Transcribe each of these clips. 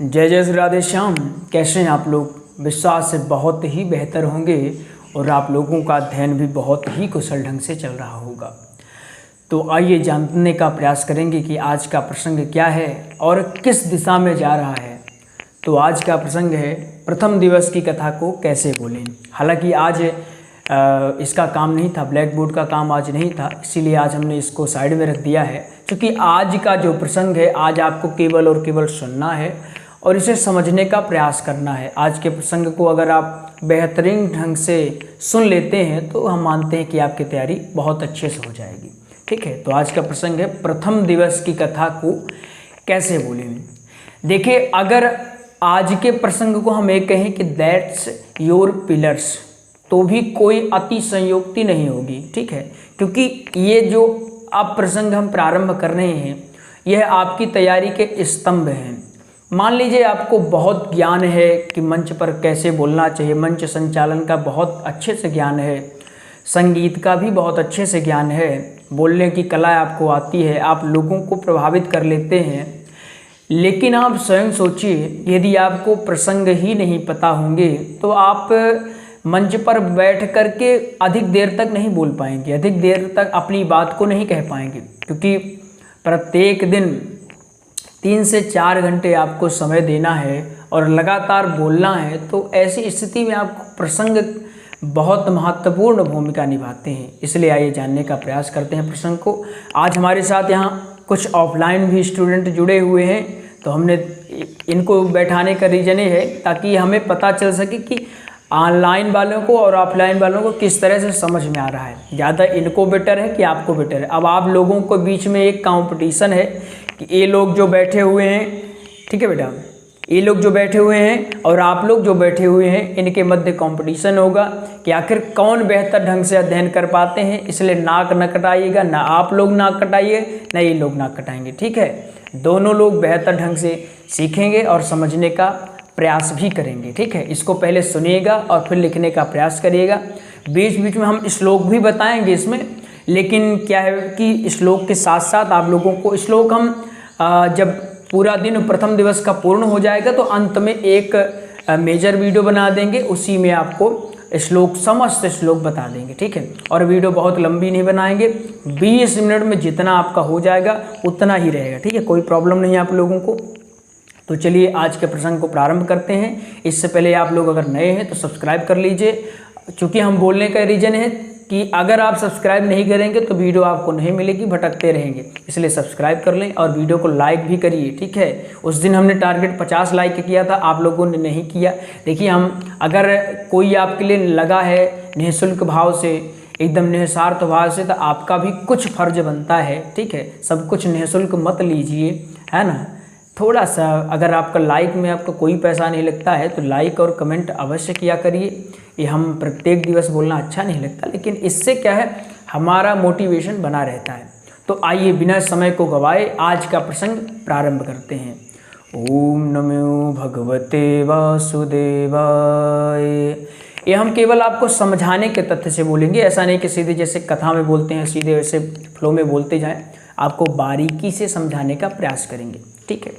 जय जय श्री राधे श्याम। कैसे हैं आप लोग? विश्वास से बहुत ही बेहतर होंगे और आप लोगों का अध्ययन भी बहुत ही कुशल ढंग से चल रहा होगा। तो आइए जानने का प्रयास करेंगे कि आज का प्रसंग क्या है और किस दिशा में जा रहा है। तो आज का प्रसंग है प्रथम दिवस की कथा को कैसे बोलें। हालांकि आज इसका काम नहीं था, ब्लैक बोर्ड का काम आज नहीं था, इसीलिए आज हमने इसको साइड में रख दिया है। क्योंकि आज का जो प्रसंग है, आज आपको केवल और केवल सुनना है और इसे समझने का प्रयास करना है। आज के प्रसंग को अगर आप बेहतरीन ढंग से सुन लेते हैं तो हम मानते हैं कि आपकी तैयारी बहुत अच्छे से हो जाएगी। ठीक है, तो आज का प्रसंग है प्रथम दिवस की कथा को कैसे बोलें। देखिए, अगर आज के प्रसंग को हम एक कहें कि दैट्स योर पिलर्स, तो भी कोई अति संयोक्ति नहीं होगी। ठीक है, क्योंकि ये जो अब प्रसंग हम प्रारंभ कर रहे हैं, यह आपकी तैयारी के स्तंभ हैं। मान लीजिए आपको बहुत ज्ञान है कि मंच पर कैसे बोलना चाहिए, मंच संचालन का बहुत अच्छे से ज्ञान है, संगीत का भी बहुत अच्छे से ज्ञान है, बोलने की कला आपको आती है, आप लोगों को प्रभावित कर लेते हैं। लेकिन आप स्वयं सोचिए, यदि आपको प्रसंग ही नहीं पता होंगे तो आप मंच पर बैठ करके अधिक देर तक नहीं बोल पाएंगे, अधिक देर तक अपनी बात को नहीं कह पाएंगे। क्योंकि प्रत्येक दिन 3 से 4 घंटे आपको समय देना है और लगातार बोलना है, तो ऐसी स्थिति में आपको प्रसंग बहुत महत्वपूर्ण भूमिका निभाते हैं। इसलिए आइए जानने का प्रयास करते हैं प्रसंग को। आज हमारे साथ यहाँ कुछ ऑफलाइन भी स्टूडेंट जुड़े हुए हैं, तो हमने इनको बैठाने का रीज़न ये है ताकि हमें पता चल सके कि ऑनलाइन वालों को और ऑफलाइन वालों को किस तरह से समझ में आ रहा है। ज़्यादा इनको बेटर है कि आपको बेटर है। अब आप लोगों के बीच में एक कंपटीशन है कि ये लोग जो बैठे हुए हैं, ठीक है बेटा, ये लोग जो बैठे हुए हैं और आप लोग जो बैठे हुए हैं, इनके मध्य कंपटीशन होगा कि आखिर कौन बेहतर ढंग से अध्ययन कर पाते हैं। इसलिए नाक न कटाइएगा, ना आप लोग नाक कटाइए, ना ये लोग नाक कटाएंगे। ठीक है, दोनों लोग बेहतर ढंग से सीखेंगे और समझने का प्रयास भी करेंगे। ठीक है, इसको पहले सुनिएगा और फिर लिखने का प्रयास करिएगा। बीच बीच में हम श्लोक भी बताएंगे इसमें, लेकिन क्या है कि श्लोक के साथ साथ आप लोगों को श्लोक हम जब पूरा दिन प्रथम दिवस का पूर्ण हो जाएगा तो अंत में एक मेजर वीडियो बना देंगे, उसी में आपको श्लोक समस्त श्लोक बता देंगे। ठीक है, और वीडियो बहुत लंबी नहीं बनाएंगे, 20 मिनट में जितना आपका हो जाएगा उतना ही रहेगा। ठीक है, कोई प्रॉब्लम नहीं है आप लोगों को। तो चलिए आज के प्रसंग को प्रारंभ करते हैं। इससे पहले आप लोग अगर नए हैं तो सब्सक्राइब कर लीजिए, क्योंकि हम बोलने का रीज़न है कि अगर आप सब्सक्राइब नहीं करेंगे तो वीडियो आपको नहीं मिलेगी, भटकते रहेंगे। इसलिए सब्सक्राइब कर लें और वीडियो को लाइक भी करिए। ठीक है, उस दिन हमने टारगेट 50 लाइक किया था, आप लोगों ने नहीं किया। देखिए, हम अगर कोई आपके लिए लगा है निःशुल्क भाव से, एकदम निस्वार्थ भाव से, तो आपका भी कुछ फर्ज बनता है। ठीक है, सब कुछ निःशुल्क मत लीजिए, है ना। थोड़ा सा अगर आपका लाइक में आपका कोई पैसा नहीं लगता है तो लाइक और कमेंट अवश्य किया करिए। ये हम प्रत्येक दिवस बोलना अच्छा नहीं लगता, लेकिन इससे क्या है, हमारा मोटिवेशन बना रहता है। तो आइए बिना समय को गवाए आज का प्रसंग प्रारंभ करते हैं। ओम नमो भगवते वासुदेवाय। ये हम केवल आपको समझाने के तथ्य से बोलेंगे, ऐसा नहीं कि सीधे जैसे कथा में बोलते हैं सीधे वैसे फ्लो में बोलते जाएं। आपको बारीकी से समझाने का प्रयास करेंगे। ठीक है,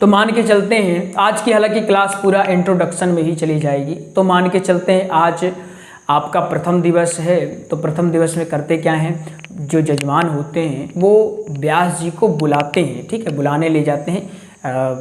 तो मान के चलते हैं आज की, हालांकि क्लास पूरा इंट्रोडक्शन में ही चली जाएगी, तो मान के चलते हैं आज आपका प्रथम दिवस है। तो प्रथम दिवस में करते क्या हैं, जो जजमान होते हैं वो व्यास जी को बुलाते हैं। ठीक है, बुलाने ले जाते हैं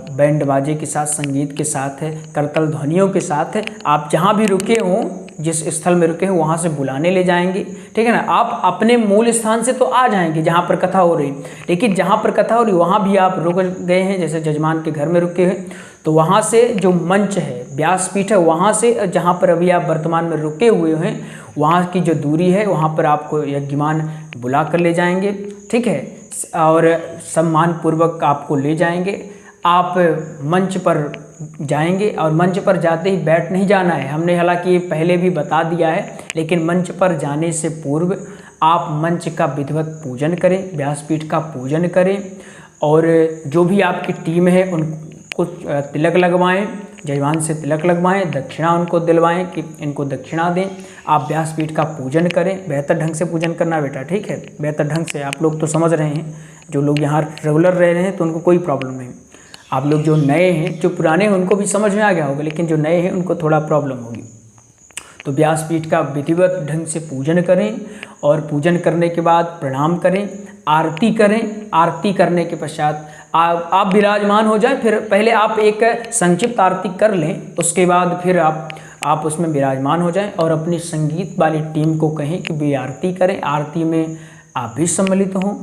बैंड बाजे के साथ, संगीत के साथ है, करतल ध्वनियों के साथ है। आप जहाँ भी रुके हों, जिस स्थल में रुके हैं वहाँ से बुलाने ले जाएंगे। ठीक है ना, आप अपने मूल स्थान से तो आ जाएंगे जहाँ पर कथा हो रही, लेकिन जहाँ पर कथा हो रही वहाँ भी आप रुक गए हैं, जैसे जजमान के घर में रुके हैं, तो वहाँ से जो मंच है, व्यासपीठ है, वहाँ से जहाँ पर अभी आप वर्तमान में रुके हुए हैं वहाँ की जो दूरी है, वहाँ पर आपको यज्ञमान बुला कर ले जाएंगे। ठीक है, और सम्मानपूर्वक आपको ले जाएंगे। आप मंच पर जाएंगे और मंच पर जाते ही बैठ नहीं जाना है। हमने हालांकि पहले भी बता दिया है, लेकिन मंच पर जाने से पूर्व आप मंच का विधिवत पूजन करें, व्यासपीठ का पूजन करें, और जो भी आपकी टीम है उनको तिलक लगवाएं, जजमान से तिलक लगवाएं, दक्षिणा उनको दिलवाएं कि इनको दक्षिणा दें। आप व्यासपीठ का पूजन करें, बेहतर ढंग से पूजन करना बेटा। ठीक है, बेहतर ढंग से। आप लोग तो समझ रहे हैं, जो लोग यहाँ रेगुलर रह रहे हैं तो उनको कोई प्रॉब्लम नहीं। आप लोग जो नए हैं, जो पुराने हैं उनको भी समझ में आ गया होगा, लेकिन जो नए हैं उनको थोड़ा प्रॉब्लम होगी। तो व्यासपीठ का विधिवत ढंग से पूजन करें और पूजन करने के बाद प्रणाम करें, आरती करें। आरती करने के पश्चात आप विराजमान हो जाएं। फिर पहले आप एक संक्षिप्त आरती कर लें, उसके बाद फिर आप उसमें विराजमान हो जाएं और अपनी संगीत वाली टीम को कहें कि वे आरती करें। आरती में आप भी सम्मिलित हों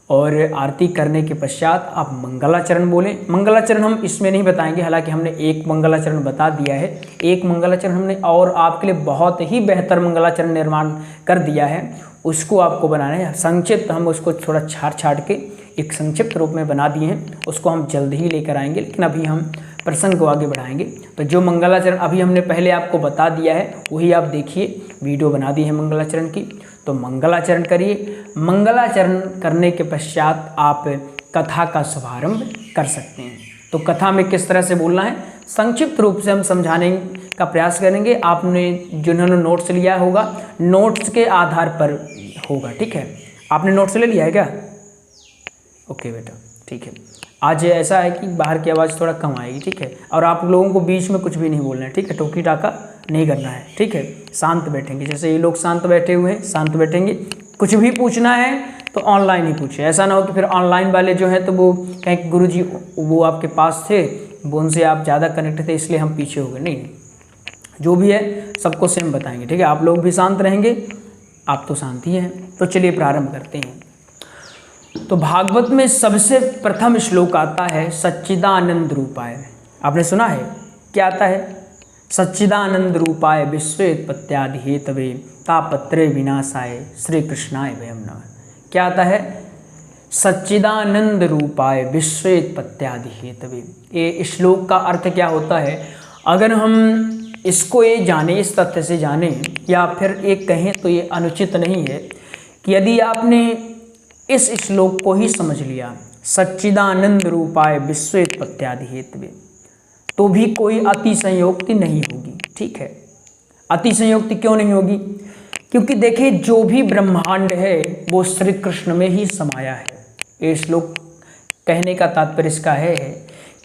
और आरती करने के पश्चात आप मंगलाचरण बोलें। मंगलाचरण हम इसमें नहीं बताएंगे, हालांकि हमने एक मंगलाचरण बता दिया है। एक मंगलाचरण हमने और आपके लिए बहुत ही बेहतर मंगलाचरण निर्माण कर दिया है, उसको आपको बनाना है। संक्षिप्त हम उसको थोड़ा छाड़ के एक संक्षिप्त रूप में बना दिए हैं, उसको हम जल्द ही लेकर आएंगे, लेकिन अभी हम प्रसंग को आगे बढ़ाएंगे। तो जो मंगलाचरण अभी हमने पहले आपको बता दिया है वही आप देखिए, वीडियो बना दी है मंगलाचरण की। तो मंगलाचरण करिए। मंगलाचरण करने के पश्चात आप कथा का शुभारंभ कर सकते हैं। तो कथा में किस तरह से बोलना है संक्षिप्त रूप से हम समझाने का प्रयास करेंगे। आपने जिन्होंने नोट्स लिया होगा, नोट्स के आधार पर होगा, ठीक है। आपने नोट्स ले लिया है क्या? ओके बेटा, ठीक है। आज ऐसा है कि बाहर की आवाज़ थोड़ा कम आएगी, ठीक है। और आप लोगों को बीच में कुछ भी नहीं बोलना है, ठीक है। टोकी टाका नहीं करना है, ठीक है। शांत बैठेंगे, जैसे ये लोग शांत बैठे हुए हैं, शांत बैठेंगे। कुछ भी पूछना है तो ऑनलाइन ही पूछे, ऐसा ना हो कि फिर ऑनलाइन वाले जो हैं तो वो कहें गुरुजी वो आपके पास थे, वो उनसे आप ज़्यादा कनेक्ट थे इसलिए हम पीछे हो गए। नहीं, जो भी है सबको सेम बताएंगे, ठीक है। आप लोग भी शांत रहेंगे, आप तो शांत ही हैं। तो चलिए प्रारंभ करते हैं। तो भागवत में सबसे प्रथम श्लोक आता है सच्चिदानंद रूपाय। आपने सुना है क्या आता है? सच्चिदानंद रूपाय विश्वोत्पत्त्यादि हेतवे तापत्रय विनाशाय श्री कृष्णाय वयं नमः। क्या आता है? सच्चिदानंद रूपाय विश्वोत्पत्त्यादि हेतवे। ये श्लोक का अर्थ क्या होता है? अगर हम इसको ये जाने, इस तथ्य से जाने, या फिर एक कहें तो ये अनुचित नहीं है कि यदि आपने इस श्लोक को ही समझ लिया, सच्चिदानंद रूपाय विश्वोत्पत्त्यादि हेतवे, तो भी कोई अतिशयोक्ति नहीं होगी, ठीक है। अतिशयोक्ति क्यों नहीं होगी? क्योंकि देखिए जो भी ब्रह्मांड है वो श्री कृष्ण में ही समाया है। ये श्लोक कहने का तात्पर्य इसका है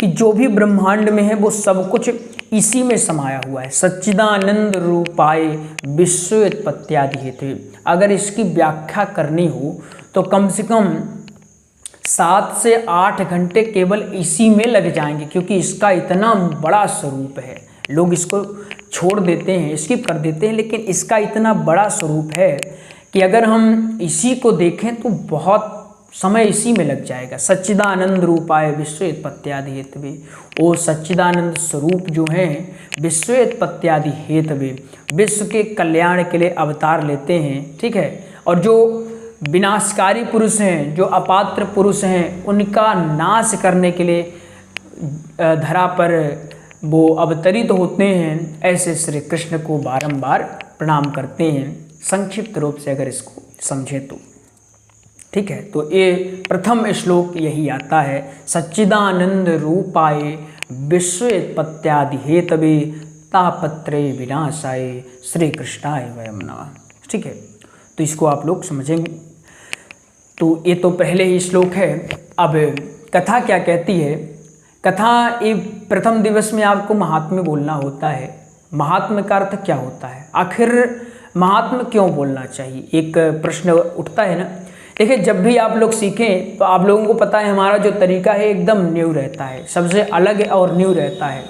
कि जो भी ब्रह्मांड में है वो सब कुछ इसी में समाया हुआ है। सच्चिदानंद रूपाय विश्वोत्पत्त्यादि हेतवे, अगर इसकी व्याख्या करनी हो तो कम से कम 7 से 8 घंटे केवल इसी में लग जाएंगे, क्योंकि इसका इतना बड़ा स्वरूप है। लोग इसको छोड़ देते हैं, स्किप कर देते हैं, लेकिन इसका इतना बड़ा स्वरूप है कि अगर हम इसी को देखें तो बहुत समय इसी में लग जाएगा। सच्चिदानंद रूपाय विश्वोत्पत्त्यादि हेतवे, वो सच्चिदानंद स्वरूप जो हैं विश्वोत्पत्त्यादि हेतवे, विश्व के कल्याण के लिए अवतार लेते हैं, ठीक है। और जो विनाशकारी पुरुष हैं, जो अपात्र पुरुष हैं, उनका नाश करने के लिए धरा पर वो अवतरित होते हैं। ऐसे श्री कृष्ण को बारंबार प्रणाम करते हैं, संक्षिप्त रूप से अगर इसको समझे तो, ठीक है। तो ये प्रथम श्लोक यही आता है, सच्चिदानंद रूपाय विश्वोत्पत्त्यादि हेतवे तापत्रय विनाशाय श्री कृष्णाय वयं नमः, ठीक है। तो इसको आप लोग समझेंगे। तो ये तो पहले ही श्लोक है। अब कथा क्या कहती है? कथा ये प्रथम दिवस में आपको महात्म्य बोलना होता है। महात्म्य का अर्थ क्या होता है? आखिर महात्म्य क्यों बोलना चाहिए, एक प्रश्न उठता है ना। देखिए जब भी आप लोग सीखें तो आप लोगों को पता है हमारा जो तरीका है एकदम न्यू रहता है, सबसे अलग और न्यू रहता है।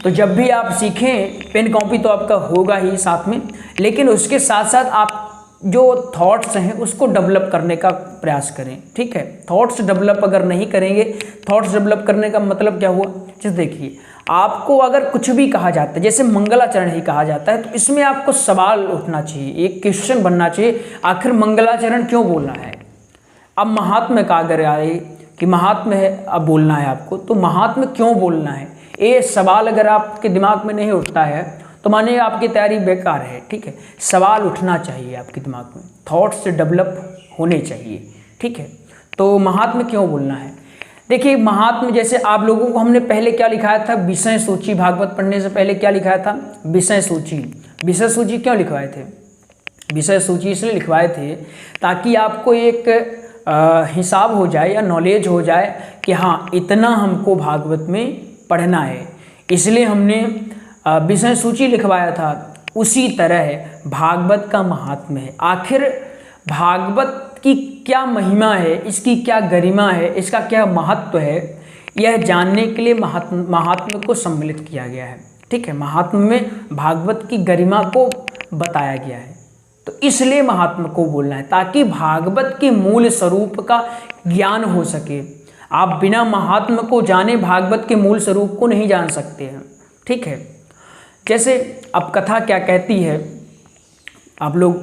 तो जब भी आप सीखें, पेन कॉपी तो आपका होगा ही साथ में, लेकिन उसके साथ साथ आप जो थॉट्स हैं उसको डेवलप करने का प्रयास करें, ठीक है। थॉट्स डेवलप अगर नहीं करेंगे, थॉट्स डेवलप करने का मतलब क्या हुआ? जैसे देखिए आपको अगर कुछ भी कहा जाता है, जैसे मंगलाचरण ही कहा जाता है, तो इसमें आपको सवाल उठना चाहिए, एक क्वेश्चन बनना चाहिए, आखिर मंगलाचरण क्यों बोलना है। अब महात्म्य का अगर आए कि महात्म्य है, अब बोलना है आपको, तो महात्म्य क्यों बोलना है, ये सवाल अगर आपके दिमाग में नहीं उठता है तो मानिए आपकी तैयारी बेकार है, ठीक है। सवाल उठना चाहिए आपके दिमाग में, थॉट्स डेवलप होने चाहिए, ठीक है। तो महात्म्य क्यों बोलना है? देखिए महात्म्य, जैसे आप लोगों को हमने पहले क्या लिखाया था, विषय सूची, भागवत पढ़ने से पहले क्या लिखाया था? विषय सूची। विषय सूची क्यों लिखवाए थे? विषय सूची इसलिए लिखवाए थे ताकि आपको एक हिसाब हो जाए या नॉलेज हो जाए कि हाँ इतना हमको भागवत में पढ़ना है, इसलिए हमने विषय सूची लिखवाया था। उसी तरह भागवत का महात्म्य है। आखिर भागवत की क्या महिमा है, इसकी क्या गरिमा है, इसका क्या महत्व है, यह जानने के लिए महात्म्य को सम्मिलित किया गया है। ठीक है, महात्म्य में भागवत की गरिमा को बताया गया है, तो इसलिए महात्म्य को बोलना है ताकि भागवत के मूल स्वरूप का ज्ञान हो सके। आप बिना महात्म्य को जाने भागवत के मूल स्वरूप को नहीं जान सकते हैं। ठीक है, जैसे अब कथा क्या कहती है, आप लोग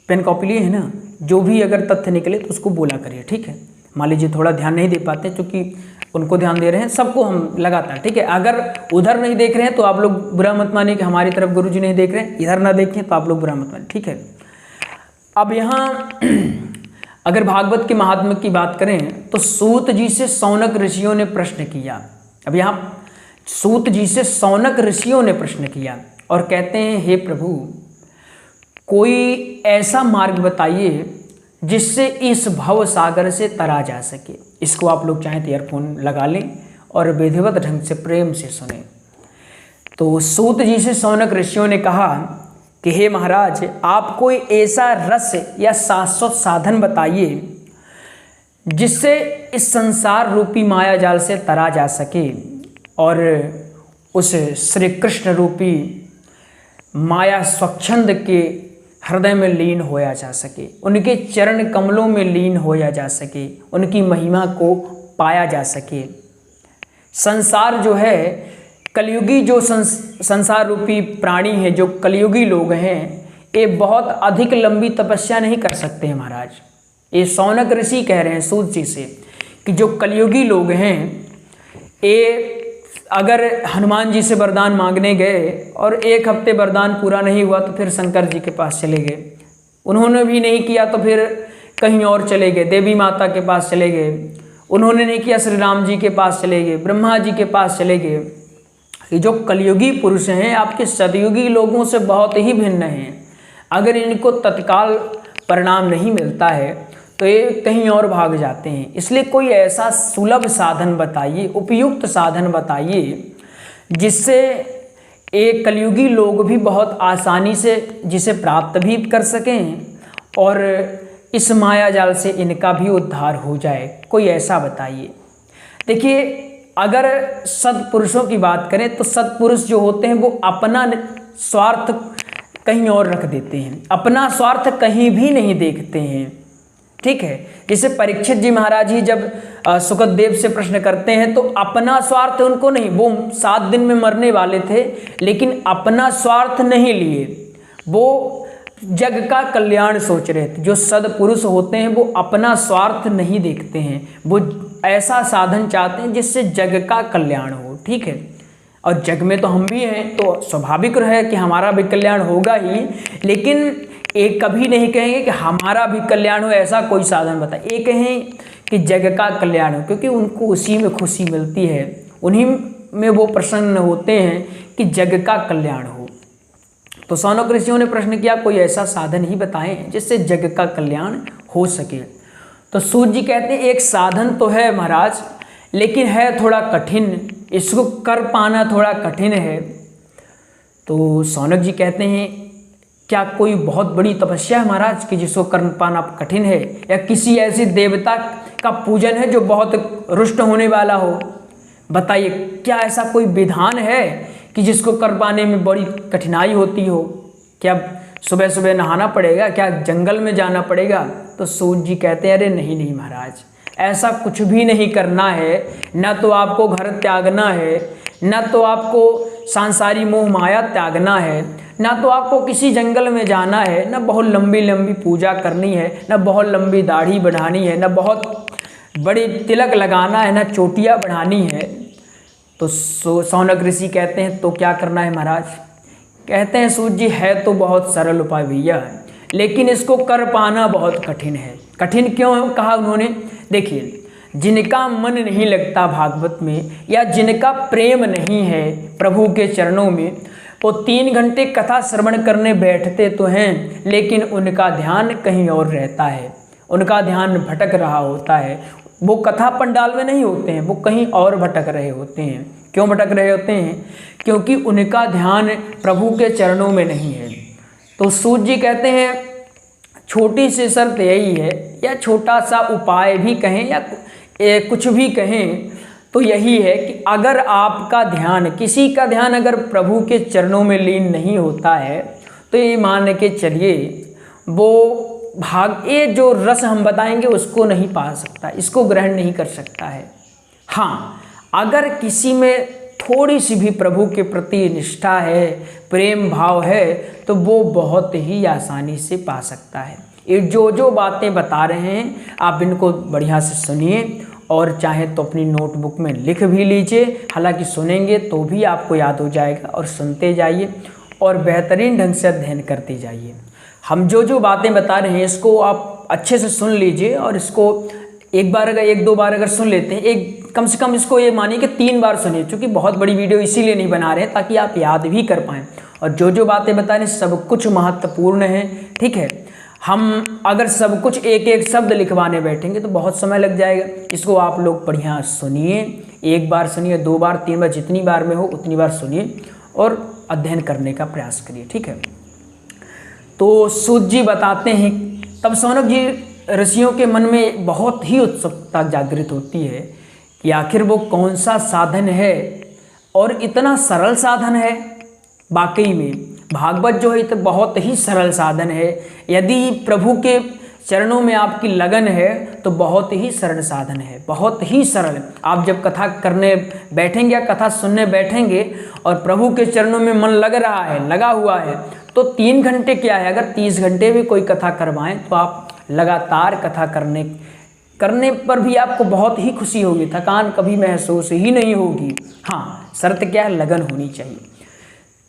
पेन कॉपी लिए हैं ना, जो भी अगर तथ्य निकले तो उसको बोला करिए। ठीक है, मान लीजिए थोड़ा ध्यान नहीं दे पाते क्योंकि उनको ध्यान दे रहे हैं, सबको हम लगातार। ठीक है, अगर उधर नहीं देख रहे हैं तो आप लोग बुरा मत मानिए कि हमारी तरफ गुरुजी नहीं देख रहे हैं, इधर ना देखें तो आप लोग बुरा मत मानिए। ठीक है, अब यहाँ अगर भागवत के महात्म्य की बात करें तो सूत जी से शौनक ऋषियों ने प्रश्न किया। अब यहाँ सूत जी से शौनक ऋषियों ने प्रश्न किया और कहते हैं, हे प्रभु, कोई ऐसा मार्ग बताइए जिससे इस भव सागर से तरा जा सके। इसको आप लोग चाहें तो ईयरफोन लगा लें और विधिवत ढंग से प्रेम से सुने। तो सूत जी से शौनक ऋषियों ने कहा कि हे महाराज, आप कोई ऐसा रस या शाश्वत साधन बताइए जिससे इस संसार रूपी माया जाल से तरा जा सके और उस श्री कृष्ण रूपी माया स्वच्छंद के हृदय में लीन होया जा सके, उनके चरण कमलों में लीन होया जा सके, उनकी महिमा को पाया जा सके। संसार जो है, कलयुगी जो संसार रूपी प्राणी है, जो कलयुगी लोग हैं, ये बहुत अधिक लंबी तपस्या नहीं कर सकते हैं महाराज। ये शौनक ऋषि कह रहे हैं सूत जी से कि जो कलयुगी लोग हैं, ये अगर हनुमान जी से वरदान मांगने गए और 1 हफ्ते वरदान पूरा नहीं हुआ तो फिर शंकर जी के पास चले गए, उन्होंने भी नहीं किया तो फिर कहीं और चले गए, देवी माता के पास चले गए, उन्होंने नहीं किया श्री राम जी के पास चले गए, ब्रह्मा जी के पास चले गए। ये जो कलयुगी पुरुष हैं आपके सतयुगी लोगों से बहुत ही भिन्न हैं। अगर इनको तत्काल परिणाम नहीं मिलता है तो ये कहीं और भाग जाते हैं। इसलिए कोई ऐसा सुलभ साधन बताइए, उपयुक्त साधन बताइए जिससे एक कलयुगी लोग भी बहुत आसानी से जिसे प्राप्त भी कर सकें और इस माया जाल से इनका भी उद्धार हो जाए। कोई ऐसा बताइए। देखिए, अगर सत्पुरुषों की बात करें तो सत्पुरुष जो होते हैं वो अपना स्वार्थ कहीं और रख देते हैं, अपना स्वार्थ कहीं भी नहीं देखते हैं। ठीक है, जैसे परीक्षित जी महाराज ही जब सुखदेव से प्रश्न करते हैं तो अपना स्वार्थ उनको नहीं, वो 7 दिन में मरने वाले थे लेकिन अपना स्वार्थ नहीं लिए, वो जग का कल्याण सोच रहे थे। जो सद्पुरुष होते हैं वो अपना स्वार्थ नहीं देखते हैं, वो ऐसा साधन चाहते हैं जिससे जग का कल्याण हो। ठीक है, और जग में तो हम भी हैं तो स्वाभाविक है कि हमारा भी कल्याण होगा ही, लेकिन एक कभी नहीं कहेंगे कि हमारा भी कल्याण हो, ऐसा कोई साधन बताए। ये कहें कि जग का कल्याण हो, क्योंकि उनको उसी में खुशी मिलती है, उन्हीं में वो प्रसन्न होते हैं कि जग का कल्याण हो। तो शौनक ऋषियों ने प्रश्न किया, कोई ऐसा साधन ही बताएं जिससे जग का कल्याण हो सके। तो सूत जी कहते हैं, एक साधन तो है महाराज, लेकिन है थोड़ा कठिन, इसको कर पाना थोड़ा कठिन है। तो शौनक जी कहते हैं, क्या कोई बहुत बड़ी तपस्या है महाराज कि जिसको कर पाना कठिन है, या किसी ऐसे देवता का पूजन है जो बहुत रुष्ट होने वाला हो? बताइए, क्या ऐसा कोई विधान है कि जिसको कर पाने में बड़ी कठिनाई होती हो? क्या सुबह सुबह नहाना पड़ेगा? क्या जंगल में जाना पड़ेगा? तो सूत जी कहते हैं, अरे नहीं नहीं महाराज, ऐसा कुछ भी नहीं करना है। न तो आपको घर त्यागना है, न तो आपको सांसारी मोह माया त्यागना है, ना तो आपको किसी जंगल में जाना है, ना बहुत लंबी लंबी पूजा करनी है, ना बहुत लंबी दाढ़ी बढ़ानी है, ना बहुत बड़ी तिलक लगाना है, ना चोटियाँ बढ़ानी है। तो शौनक ऋषि कहते हैं, तो क्या करना है महाराज? कहते हैं सूत जी, है तो बहुत सरल उपाय भैया, लेकिन इसको कर पाना बहुत कठिन है। कठिन क्यों कहा उन्होंने? देखिए, जिनका मन नहीं लगता भागवत में, या जिनका प्रेम नहीं है प्रभु के चरणों में, वो 3 घंटे कथा श्रवण करने बैठते तो हैं लेकिन उनका ध्यान कहीं और रहता है। उनका ध्यान भटक रहा होता है। वो कथा पंडाल में नहीं होते हैं, वो कहीं और भटक रहे होते हैं। क्यों भटक रहे होते हैं? क्योंकि उनका ध्यान प्रभु के चरणों में नहीं है। तो सूत जी कहते हैं छोटी सी शर्त यही है, या छोटा सा उपाय भी कहें या कुछ भी कहें, तो यही है कि अगर आपका ध्यान, किसी का ध्यान अगर प्रभु के चरणों में लीन नहीं होता है तो ये मान के चलिए वो ये जो रस हम बताएंगे उसको नहीं पा सकता, इसको ग्रहण नहीं कर सकता है। हाँ, अगर किसी में थोड़ी सी भी प्रभु के प्रति निष्ठा है, प्रेम भाव है, तो वो बहुत ही आसानी से पा सकता है। ये जो बातें बता रहे हैं आप इनको बढ़िया से सुनिए, और चाहे तो अपनी नोटबुक में लिख भी लीजिए। हालांकि सुनेंगे तो भी आपको याद हो जाएगा, और सुनते जाइए और बेहतरीन ढंग से अध्ययन करते जाइए। हम जो बातें बता रहे हैं इसको आप अच्छे से सुन लीजिए, और इसको एक दो बार अगर सुन लेते हैं, कम से कम इसको ये मानिए कि 3 बार सुनिए, क्योंकि बहुत बड़ी वीडियो इसीलिए नहीं बना रहे हैं ताकि आप याद भी कर पाएँ। और जो बातें बता रहे हैं सब कुछ महत्वपूर्ण है, ठीक है। हम अगर सब कुछ एक शब्द लिखवाने बैठेंगे तो बहुत समय लग जाएगा। इसको आप लोग बढ़िया सुनिए, 1 बार सुनिए, 2 बार, 3 बार, जितनी बार में हो उतनी बार सुनिए और अध्ययन करने का प्रयास करिए, ठीक है। तो सूत जी बताते हैं, तब शौनक जी ऋषियों के मन में बहुत ही उत्सुकता जागृत होती है कि आखिर वो कौन सा साधन है, और इतना सरल साधन है। वाकई में भागवत जो है तो बहुत ही सरल साधन है। यदि प्रभु के चरणों में आपकी लगन है तो बहुत ही सरल साधन है, बहुत ही सरल। आप जब कथा करने बैठेंगे या कथा सुनने बैठेंगे और प्रभु के चरणों में मन लग रहा है, लगा हुआ है, तो 3 घंटे क्या है, अगर 30 घंटे भी कोई कथा करवाएं तो आप लगातार कथा करने पर भी आपको बहुत ही खुशी होगी, थकान कभी महसूस ही नहीं होगी। हाँ, शर्त क्या है, लगन होनी चाहिए।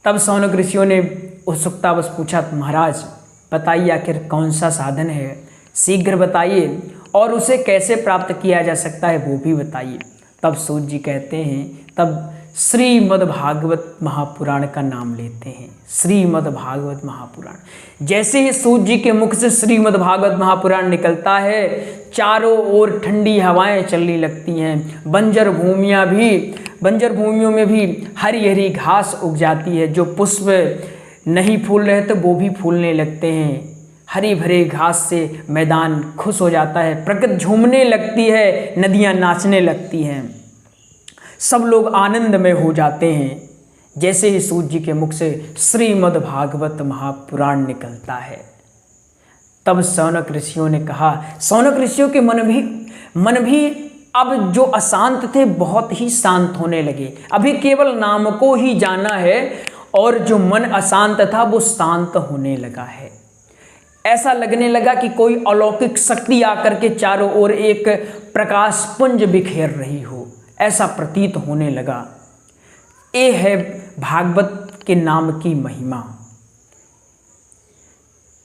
तब शौनक ऋषियों ने उत्सुकतावश पूछा, महाराज बताइए आखिर कौन सा साधन है, शीघ्र बताइए, और उसे कैसे प्राप्त किया जा सकता है वो भी बताइए। तब सूत जी कहते हैं, तब श्रीमद्भागवत महापुराण का नाम लेते हैं। श्रीमद्भागवत महापुराण, जैसे ही सूत जी के मुख से श्रीमद्भागवत महापुराण निकलता है, चारों ओर ठंडी हवाएं चलने लगती हैं। बंजर भूमियों में भी हरी हरी घास उग जाती है। जो पुष्प नहीं फूल रहे तो वो भी फूलने लगते हैं। हरी भरी घास से मैदान खुश हो जाता है, प्रकृति झूमने लगती है, नदियाँ नाचने लगती हैं, सब लोग आनंद में हो जाते हैं। जैसे ही सूत जी के मुख से श्रीमद्भागवत महापुराण निकलता है, तब शौनक ऋषियों ने कहा, शौनक ऋषियों के मन भी अब जो अशांत थे बहुत ही शांत होने लगे। अभी केवल नाम को ही जाना है और जो मन अशांत था वो शांत होने लगा है। ऐसा लगने लगा कि कोई अलौकिक शक्ति आकर के चारों ओर एक प्रकाश पुंज बिखेर रही हो, ऐसा प्रतीत होने लगा। ये है भागवत के नाम की महिमा।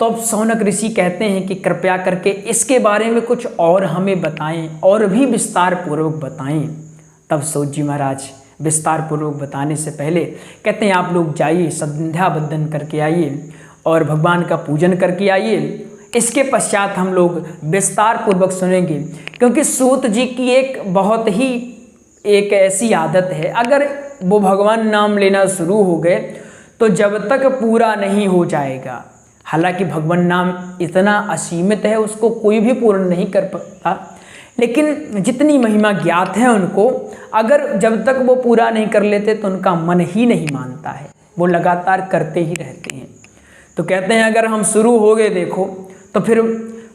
तो अब शौनक ऋषि कहते हैं कि कृपया करके इसके बारे में कुछ और हमें बताएं, और भी विस्तार पूर्वक बताएं। तब सूत जी महाराज विस्तार पूर्वक बताने से पहले कहते हैं, आप लोग जाइए, संध्या बंदन करके आइए और भगवान का पूजन करके आइए। इसके पश्चात हम लोग विस्तार पूर्वक सुनेंगे, क्योंकि सूत जी की एक ऐसी आदत है, अगर वो भगवान नाम लेना शुरू हो गए तो जब तक पूरा नहीं हो जाएगा। हालांकि भगवान नाम इतना असीमित है, उसको कोई भी पूर्ण नहीं कर पाता, लेकिन जितनी महिमा ज्ञात है उनको, अगर जब तक वो पूरा नहीं कर लेते तो उनका मन ही नहीं मानता है, वो लगातार करते ही रहते हैं। तो कहते हैं अगर हम शुरू हो गए देखो तो फिर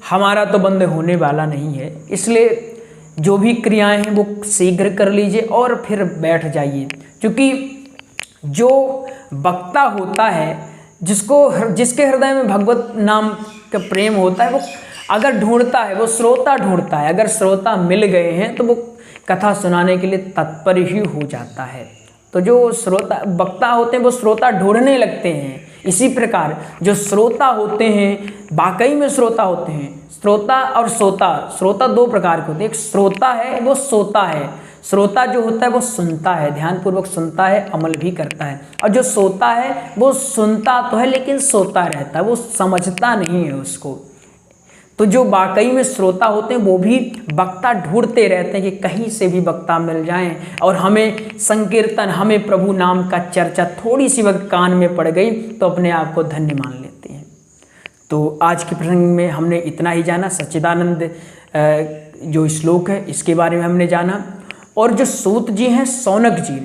हमारा तो बंद होने वाला नहीं है, इसलिए जो भी क्रियाएं हैं वो शीघ्र कर लीजिए और फिर बैठ जाइए। क्योंकि जो वक्ता होता है, जिसके हृदय में भगवत नाम का प्रेम होता है, वो अगर ढूंढता है, वो श्रोता ढूंढता है। अगर श्रोता मिल गए हैं तो वो कथा सुनाने के लिए तत्पर ही हो जाता है। तो जो वक्ता होते हैं वो श्रोता ढूंढने लगते हैं। इसी प्रकार जो श्रोता होते हैं, वाकई में श्रोता होते हैं। श्रोता और सोता, श्रोता 2 प्रकार के होते हैं। एक श्रोता है, वो सोता है। श्रोता जो होता है वो सुनता है, ध्यानपूर्वक सुनता है, अमल भी करता है। और जो सोता है वो सुनता तो है लेकिन सोता रहता है, वो समझता नहीं है उसको। तो जो वाकई में श्रोता होते हैं वो भी वक्ता ढूंढते रहते हैं कि कहीं से भी वक्ता मिल जाएं और हमें संकीर्तन, हमें प्रभु नाम का चर्चा थोड़ी सी वक्त कान में पड़ गई तो अपने आप को धन्य मान लेते हैं। तो आज के प्रसंग में हमने इतना ही जाना। सच्चिदानंद जो श्लोक है इसके बारे में हमने जाना, और जो सूत जी हैं शौनक जी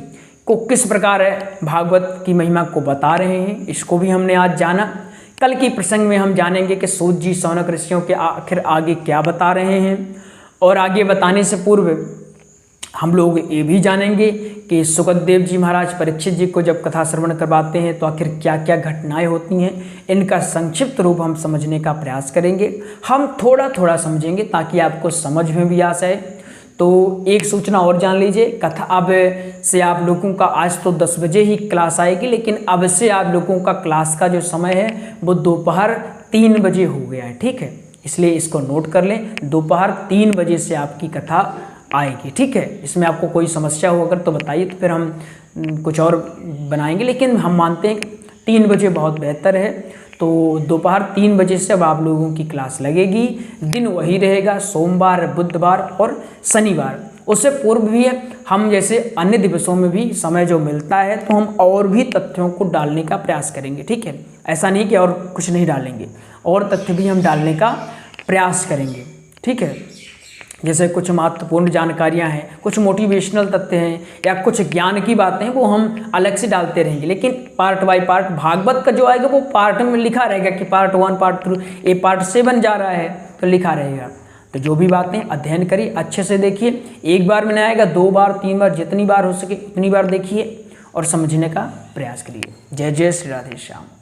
को किस प्रकार भागवत की महिमा को बता रहे हैं इसको भी हमने आज जाना। कल की प्रसंग में हम जानेंगे कि सूत जी शौनक ऋषियों के आखिर आगे क्या बता रहे हैं, और आगे बताने से पूर्व हम लोग ये भी जानेंगे कि सुखदेव जी महाराज परीक्षित जी को जब कथा श्रवण करवाते हैं तो आखिर क्या क्या घटनाएं होती हैं, इनका संक्षिप्त रूप हम समझने का प्रयास करेंगे। हम थोड़ा थोड़ा समझेंगे ताकि आपको समझ में भी आ जाए। तो एक सूचना और जान लीजिए, कथा अब से आप लोगों का आज तो 10 बजे ही क्लास आएगी, लेकिन अब से आप लोगों का क्लास का जो समय है वो दोपहर 3 बजे हो गया है, ठीक है। इसलिए इसको नोट कर लें, दोपहर 3 बजे से आपकी कथा आएगी, ठीक है। इसमें आपको कोई समस्या हो अगर तो बताइए, तो फिर हम कुछ और बनाएंगे, लेकिन हम मानते हैं 3 बजे बहुत बेहतर है। तो दोपहर 3 बजे से अब आप लोगों की क्लास लगेगी। दिन वही रहेगा, सोमवार, बुधवार और शनिवार। उससे पूर्व भी हम जैसे अन्य दिवसों में भी समय जो मिलता है तो हम और भी तथ्यों को डालने का प्रयास करेंगे, ठीक है। ऐसा नहीं कि और कुछ नहीं डालेंगे, और तथ्य भी हम डालने का प्रयास करेंगे, ठीक है। जैसे कुछ महत्वपूर्ण जानकारियां हैं, कुछ मोटिवेशनल तथ्य हैं या कुछ ज्ञान की बातें हैं, वो हम अलग से डालते रहेंगे। लेकिन पार्ट बाय पार्ट भागवत का जो आएगा वो पार्ट में लिखा रहेगा कि पार्ट 1, पार्ट 2, ये पार्ट 7 जा रहा है तो लिखा रहेगा। तो जो भी बातें अध्ययन करिए, अच्छे से देखिए। एक बार में नहीं आएगा, 2 बार 3 बार जितनी बार हो सके उतनी बार देखिए और समझने का प्रयास करिए। जय जय श्री राधे श्याम।